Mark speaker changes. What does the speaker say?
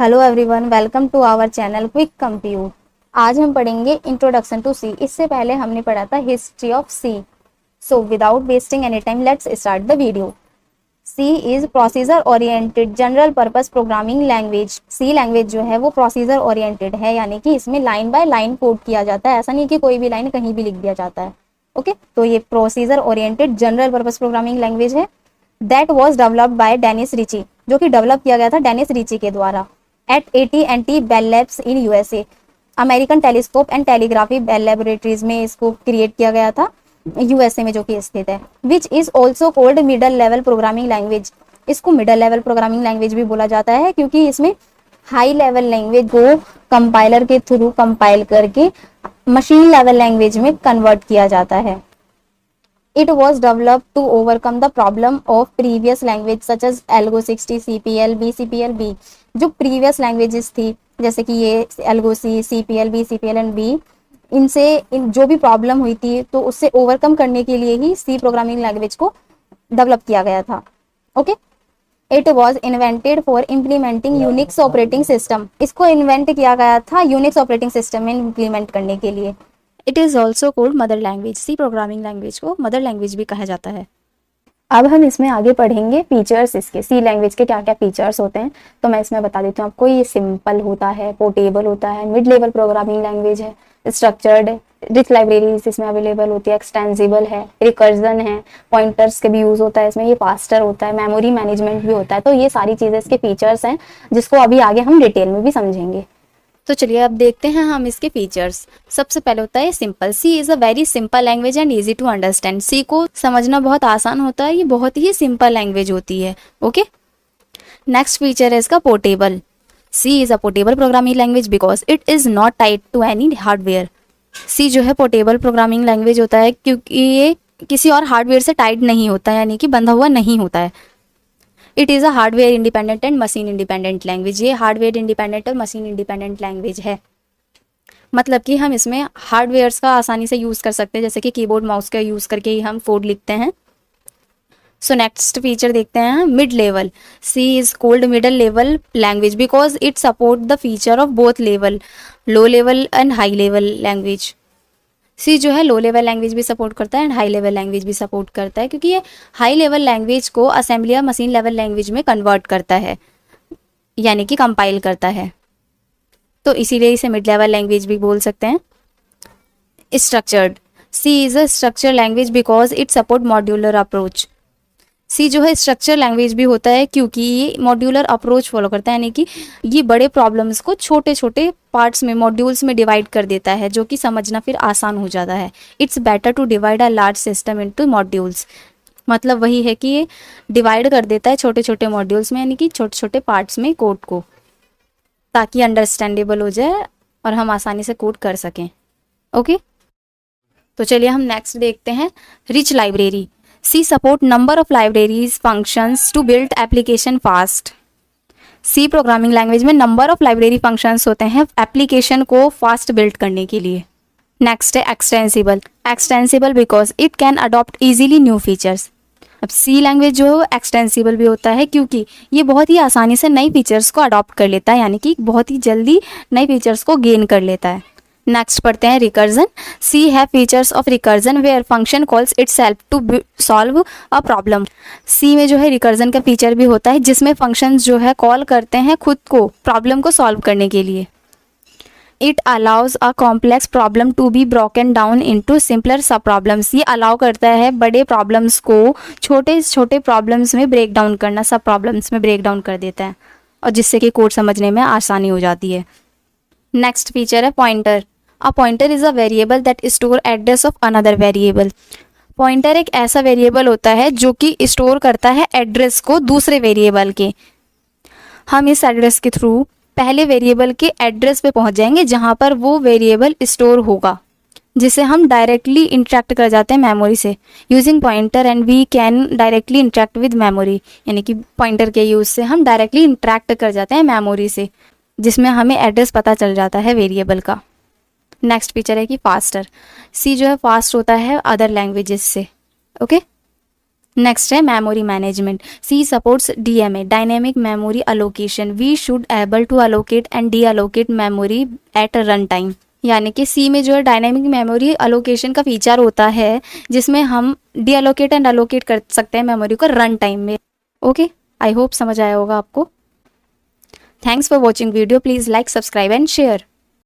Speaker 1: Hello everyone, welcome to our channel quick compute. आज हम पढ़ेंगे इंट्रोडक्शन टू सी। इससे पहले हमने पढ़ा था history of C. So without wasting any time let's start the video. C is procedure oriented general purpose programming language. C language जो है वो प्रोसीजर ओरिएंटेड है, यानी कि इसमें लाइन बाय लाइन कोड किया जाता है। ऐसा नहीं कि कोई भी लाइन कहीं भी लिख दिया जाता है। ओके, तो ये procedure oriented general purpose programming language है। That was developed by Dennis Ritchie, जो कि डेवलप किया गया था डेनिस रिची के द्वारा at AT&T Bell Labs in USA। American telescope and telegraphy Bell laboratories में इसको क्रिएट किया गया था, USA में जो कि स्थित है। Which is also cold middle level programming language. इसको मिडल लेवल प्रोग्रामिंग लैंग्वेज भी बोला जाता है, क्योंकि इसमें हाई लेवल लैंग्वेज को कंपाइलर के थ्रू कंपाइल करके मशीन लेवल लैंग्वेज में कन्वर्ट किया जाता है। It was developed to overcome the problem of previous language such as AlgoC, CPL, BCPL, B। जो previous languages थी, जैसे कि ये AlgoC, CPL, BCPL and B, इनसे जो भी प्रॉब्लम हुई थी तो उससे ओवरकम करने के लिए ही सी प्रोग्रामिंग लैंग्वेज को डेवलप किया गया था। Okay, it was invented for implementing Unix operating system. इसको इन्वेंट किया गया था यूनिक्स ऑपरेटिंग सिस्टम में इम्प्लीमेंट करने के लिए। It is also called mother language. C programming language को मदर लैंग्वेज भी कहा जाता है। अब हम इसमें आगे पढ़ेंगे फीचर्स इसके, सी लैंग्वेज के क्या क्या फीचर्स होते हैं। तो मैं इसमें बता देती हूँ आपको। ये सिंपल होता है, पोर्टेबल होता है, मिड लेवल प्रोग्रामिंग लैंग्वेज है, स्ट्रक्चर्ड, रिच लाइब्रेरीज इसमें अवेलेबल होती है, एक्सटेंसिबल है, रिकर्जन है, पॉइंटर्स के भी यूज होता है इसमें, ये फास्टर होता है, मेमोरी मैनेजमेंट भी होता है। तो ये सारी चीजें इसके फीचर्स हैं, जिसको अभी आगे हम डिटेल में भी समझेंगे। तो चलिए अब देखते हैं हम इसके फीचर्स। सबसे पहले होता है simple. C is a very simple language and easy to understand. C को समझना बहुत आसान होता है, ये बहुत ही सिंपल लैंग्वेज होती है। ओके, नेक्स्ट फीचर है इसका portable. C is a portable programming language because it is not tied to any hardware. C जो है पोर्टेबल प्रोग्रामिंग लैंग्वेज होता है क्योंकि ये किसी और हार्डवेयर से टाइड नहीं होता है, यानी कि बंधा हुआ नहीं होता है। It is a hardware independent and machine independent language. ये हार्डवेयर इंडिपेंडेंट और मशीन इंडिपेंडेंट लैंग्वेज है। मतलब कि हम इसमें हार्डवेयर्स का आसानी से यूज़ कर सकते हैं, जैसे कि कीबोर्ड माउस का यूज़ करके ही हम कोड लिखते हैं। सो नेक्स्ट फीचर देखते हैं mid level. C is called middle level language because it support the feature of both level, low level and high level language. C जो है लो लेवल लैंग्वेज भी support करता है and high level language भी support करता है, क्योंकि ये हाई लेवल लैंग्वेज को असेंबली या मशीन लेवल लैंग्वेज में कन्वर्ट करता है, यानी कि कंपाइल करता है। तो इसीलिए इसे मिड लेवल लैंग्वेज भी बोल सकते हैं। Structured. C is a structure language because it support modular approach. C जो है स्ट्रक्चर लैंग्वेज भी होता है क्योंकि ये मॉड्यूलर अप्रोच फॉलो करता है, यानी कि ये बड़े प्रॉब्लम्स को छोटे छोटे पार्ट्स में, मॉड्यूल्स में डिवाइड कर देता है, जो कि समझना फिर आसान हो जाता है। It's better to divide a large system into modules. मतलब वही है कि ये डिवाइड कर देता है छोटे छोटे मॉड्यूल्स में, यानी कि छोटे छोटे पार्ट्स में कोड को, ताकि अंडरस्टैंडेबल हो जाए और हम आसानी से कोड कर सकें। ओके, तो चलिए हम नेक्स्ट देखते हैं rich library. C support number of libraries functions to build application fast. C programming language में नंबर ऑफ लाइब्रेरी फंक्शंस होते हैं एप्लीकेशन को फास्ट बिल्ड करने के लिए। नेक्स्ट है extensible. Extensible because it can adopt easily new features. अब सी language जो है एक्सटेंसिबल भी होता है क्योंकि ये बहुत ही आसानी से नई फीचर्स को अडॉप्ट कर लेता है, यानी कि बहुत ही जल्दी नई फीचर्स को गेन कर लेता है। नेक्स्ट पढ़ते हैं रिकर्जन। सी है features of recursion where function calls itself to solve a problem. C में जो है रिकर्जन का फीचर भी होता है, जिसमें फंक्शंस जो है कॉल करते हैं खुद को प्रॉब्लम को सॉल्व करने के लिए। It allows a complex problem to be broken down into simpler sub problems. ये अलाउ करता है बड़े प्रॉब्लम्स को छोटे छोटे प्रॉब्लम्स में ब्रेक डाउन करना, सब प्रॉब्लम्स में ब्रेक डाउन कर देता है, और जिससे कि कोड समझने में आसानी हो जाती है। नेक्स्ट फीचर है pointer. A pointer is a variable that store address of another variable. Pointer एक ऐसा वेरिएबल होता है जो कि स्टोर करता है एड्रेस को दूसरे वेरिएबल के। हम इस एड्रेस के थ्रू पहले वेरिएबल के एड्रेस पे पहुंच जाएंगे जहां पर वो वेरिएबल स्टोर होगा, जिसे हम डायरेक्टली इंटरेक्ट कर जाते हैं मेमोरी से। Using pointer and we can directly interact with memory, यानी कि पॉइंटर के यूज से हम डायरेक्टली इंटरेक्ट कर जाते हैं मेमोरी से, जिसमें हमें एड्रेस पता चल जाता है वेरिएबल का। नेक्स्ट फीचर है कि फास्टर। सी जो है फास्ट होता है अदर लैंग्वेजेस से। ओके, नेक्स्ट है memory management. C supports DMA, dynamic memory allocation. We should able to allocate and deallocate memory at run time. यानी कि सी में जो है डायनेमिक मेमोरी अलोकेशन का फीचर होता है, जिसमें हम डी अलोकेट एंड अलोकेट कर सकते हैं मेमोरी को रन टाइम में। ओके, आई होप समझ आया होगा आपको। Thanks for watching video, please like, subscribe and share.